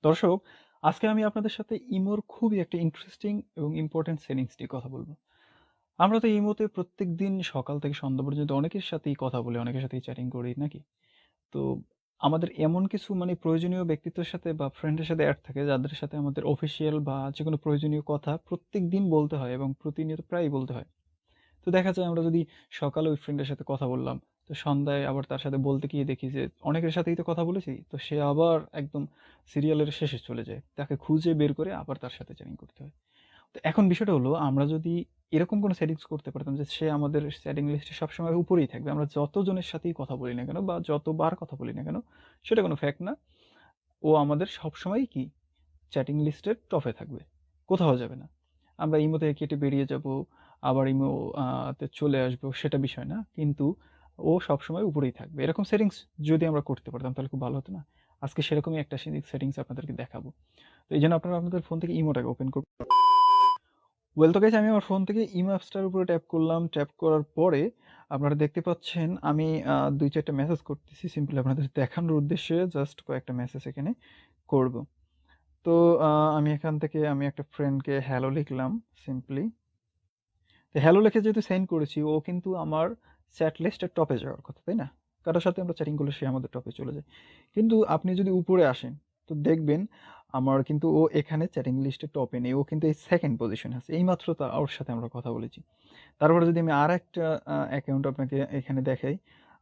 দর্শক, আজকে আমি আপনাদের সাথে ইমোর খুবই একটা ইন্টারেস্টিং এবং ইম্পোর্টেন্ট সেটিংস নিয়ে কথা বলব। আমরা তো ইমোতে প্রত্যেকদিন সকাল থেকে সন্ধ্যা পর্যন্ত অনেকের সাথেই কথা বলি, অনেকের সাথেই চ্যাটিং করি নাকি? তো আমাদের এমন কিছু প্রয়োজনীয় ব্যক্তিত্বের সাথে বা ফ্রেন্ডের সাথে এড থাকে যাদের সাথে আমাদের অফিসিয়াল বা যেকোনো প্রয়োজনীয় কথা প্রত্যেকদিন বলতে হয় এবং প্রতিনিয়ত প্রায়ই বলতে হয়। তো দেখা যায় আমরা যদি সকালে ওই ফ্রেন্ডের সাথে কথা বললাম, তো সন্ধ্যায় আবার তার সাথে বলতে গিয়ে দেখি যে অনেকের সাথেই তো কথা বলেছি, তো সে আবার একদম সিরিয়ালের শেষে চলে যায়, তাকে খুঁজে বের করে আবার তার সাথে চ্যাটিং করতে হয়। তো এখন বিষয়টা হলো, আমরা যদি এরকম কোনো সেটিংস করতে পারতাম যে সে আমাদের চ্যাটিং লিস্টে সবসময় উপরেই থাকবে, আমরা যতজনের সাথেই কথা বলি না কেন বা যতবার কথা বলি না কেন, সেটা কোনো ফ্যাক্ট না, ও আমাদের সবসময় কি চ্যাটিং লিস্টের টপে থাকবে, কোথাও যাবে না। আমরা ইমো থেকে কেটে বেরিয়ে যাব, আবার ইমো তে চলে আসবো, সেটা বিষয় না। কিন্তু ও সবসময় উপরেই থাকবে। এরকম সেটিংস যদি আমরা করতে পারতাম তাহলে খুব ভালো হতো না? আজকে সেরকমই একটা সেটিংস আপনাদেরকে দেখাবো। তো এইজন্য আপনারা আপনাদের ফোন থেকে ইমোটাকে ওপেন করুন। ওয়েল, তো গাইস, আমি আমার ফোন থেকে ইমো অ্যাপসটার উপরে ট্যাপ করলাম। ট্যাপ করার পরে আপনারা দেখতে পাচ্ছেন আমি ২-৪ টা মেসেজ করতেছি সিম্পলি আপনাদের দেখানোর উদ্দেশ্যে। জাস্ট কয়েকটা মেসেজ এখানে করব। তো আ আমি এখান থেকে আমি একটা ফ্রেন্ডকে হ্যালো লিখলাম সিম্পলি। তো হ্যালো লিখে যেহেতু সেন্ড করেছি, ও কিন্তু আমার চ্যাট লিস্টের টপে যাওয়ার কথা, তাই না? কারো সাথে আমরা চ্যাটিং করলে সে আমাদের টপে চলে যায়। কিন্তু আপনি যদি উপরে আসেন, তো দেখবেন আমার কিন্তু ও এখানে চ্যাটিং লিস্টের টপে নেই। ও কিন্তু এই 2nd পজিশনে আছে। এইমাত্র ওর সাথে আমরা কথা বলেছি। তারপরে যদি আমি আরেকটা অ্যাকাউন্ট আপনাকে এখানে দেখাই,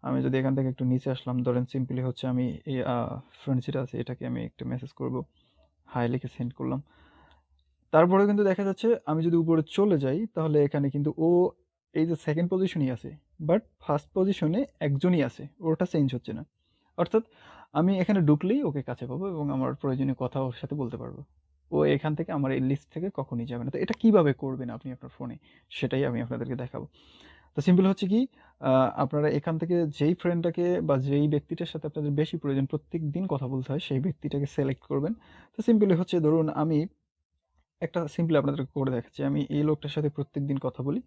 আমি যদি এখান থেকে একটু নিচে আসলাম, ধরেন সিম্পলি হচ্ছে আমি এই ফ্রেন্ড যেটা আছে এটাকে আমি একটা মেসেজ করব। হাই লিখে সেন্ড করলাম। তারপরেও কিন্তু দেখা যাচ্ছে আমি যদি উপরে চলে যাই তাহলে এখানে কিন্তু ও এই যে 2nd পজিশনেই আছে। বাট 1st পজিশনে একজনই আছে। ওটা চেঞ্জ হচ্ছে না। অর্থাৎ আমি এখানে ঢুকলেই ওকে কাছে পাবো এবং আমার প্রয়োজনীয় কথা ওর সাথে বলতে পারবো। ও এখান থেকে আমার এই লিস্ট থেকে কখনই যাবে না। তো এটা কিভাবে করবেন আপনি আপনার ফোনে? সেটাই আমি আপনাদেরকে দেখাবো। তো সিম্পল হচ্ছে কি, আপনারা এখান থেকে যেই ফ্রেন্ডটাকে বা যেই ব্যক্তিটার সাথে আপনাদের বেশি প্রয়োজন, প্রত্যেকদিন কথা বলতে হয়, সেই ব্যক্তিটাকে সিলেক্ট করবেন। তো সিম্পলি হচ্ছে, ধরুন আমি একটা সিম্পলি আপনাদেরকে করে দেখাচ্ছি। আমি এই লোকটার সাথে প্রত্যেকদিন কথা বলি।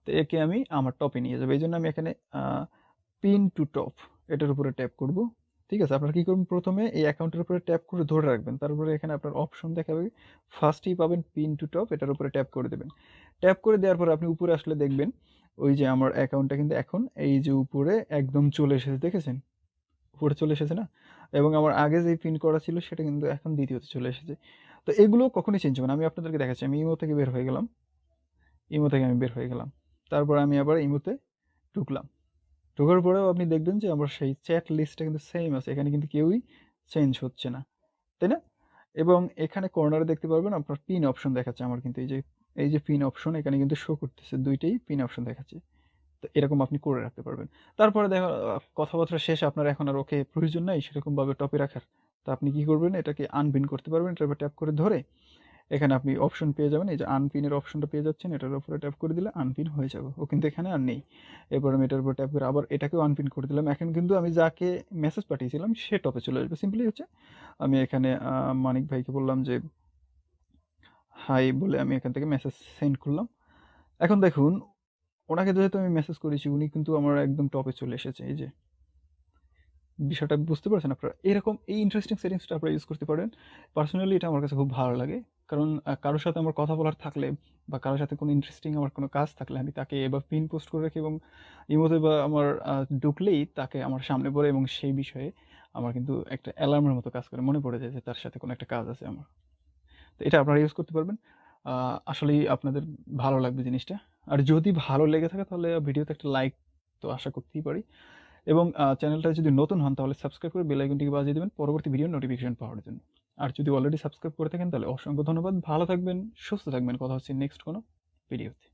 তো একে আমি আমার টপে নিয়ে যাবো। এইজন্য আমি এখানে পিন টু টপ এটার উপরে ট্যাপ করব। ঠিক আছে? আপনারা কি করবেন, ১ম এ এই অ্যাকাউন্টের উপরে ট্যাপ করে ধরে রাখবেন। তারপরে এখানে আপনার অপশন দেখাবে। ফার্স্টেই পাবেন পিন টু টপ, এটার উপরে ট্যাপ করে দেবেন। ট্যাপ করে দেওয়ার পরে আপনি উপরে আসলে দেখবেন ওই যে আমার অ্যাকাউন্টটা কিন্তু এখন এই যে উপরে একদম চলে এসেছে, দেখেছেন? উপরে চলে এসেছে না? এবং আমার আগে যেই পিন করা ছিল সেটা কিন্তু এখন দ্বিতীয়তে চলে এসেছে। তো এগুলো কখনোই চেঞ্জ হবে না। আমি আপনাদেরকে দেখাচ্ছি। আমি ইমো থেকে বের হয়ে গেলাম। ইমো থেকে আমি বের হয়ে গেলাম। তারপর আমি আবার ইমোতে ঢুকলাম। ঢোকার পরেও আপনি দেখবেন যে আমার সেই চ্যাট লিস্টটা কিন্তু সেম আছে। এখানে কিন্তু কেউই চেঞ্জ হচ্ছে না। তাই না? এবং এখানে কর্নারে দেখতে পারবেন আপনার পিন অপশন দেখাচ্ছে। আমার কিন্তু এই যে পিন অপশন এখানে কিন্তু শো করতেছে। ২ টাই পিন অপশন দেখাচ্ছে। তো এরকম আপনি করে রাখতে পারবেন। তারপরে দেখা কথাবার্তা শেষে আপনার এখন আর ওকে প্রয়োজন নাই সেরকমভাবে টপে রাখার। তো আপনি কি করবেন, এটাকে আনপিন করতে পারবেন। এটার উপর ট্যাপ করে ধরে এখানে আপনি অপশন পেয়ে যাবেন। এই যে আনপিনের অপশনটা পেয়ে যাচ্ছেন, এটার উপরে ট্যাপ করে দিলে আনপিন হয়ে যাবে। ও কিন্তু এখানে আর নেই। এরপর আমি এটার উপর ট্যাপ করে আবার এটাকেও আনপিন করে দিলাম। এখন কিন্তু আমি যাকে মেসেজ পাঠিয়েছিলাম সে টপে চলে আসবে। সিম্পলি হচ্ছে আমি এখানে মানিক ভাইকে বললাম যে হাই বলে আমি এখান থেকে মেসেজ সেন্ড করলাম। এখন দেখুন, ওনাকে যেহেতু আমি মেসেজ করেছি উনি কিন্তু আমার একদম টপে চলে এসেছে। এই যে বিষয়টা বুঝতে পারছেন আপনারা? এরকম এই ইন্টারেস্টিং সেটিংসটা আপনারা ইউজ করতে পারেন। পার্সোনালি এটা আমার কাছে খুব ভালো লাগে। কারণ কারো সাথে আমার কথা বলার থাকলে বা কারো সাথে কোনো ইন্টারেস্টিং আমার কোনো কাজ থাকলে আমি তাকে এবার পিন পোস্ট করে রাখি এবং ইমোতে বা আমার ঢুকলেই তাকে আমার সামনে পড়ে এবং সেই বিষয়ে আমার কিন্তু একটা অ্যালার্মের মতো কাজ করে। মনে পড়ে যায় যে তার সাথে কোনো একটা কাজ আছে আমার। তো এটা আপনারা ইউজ করতে পারবেন। আসলেই আপনাদের ভালো লাগবে জিনিসটা। আর যদি ভালো লেগে থাকে তাহলে ভিডিওতে একটা লাইক তো আশা করতেই পারি। এবং চ্যানেলটা যদি নতুন হন তাহলে সাবস্ক্রাইব করে বেল আইকনটিকে বাজিয়ে দিবেন পরবর্তী ভিডিওর নোটিফিকেশন পাওয়ার জন্য। আর যদি অলরেডি সাবস্ক্রাইব করে থাকেন তাহলে অসংখ্য ধন্যবাদ। ভালো থাকবেন, সুস্থ থাকবেন। কথা হচ্ছে নেক্সট কোনো ভিডিওতে।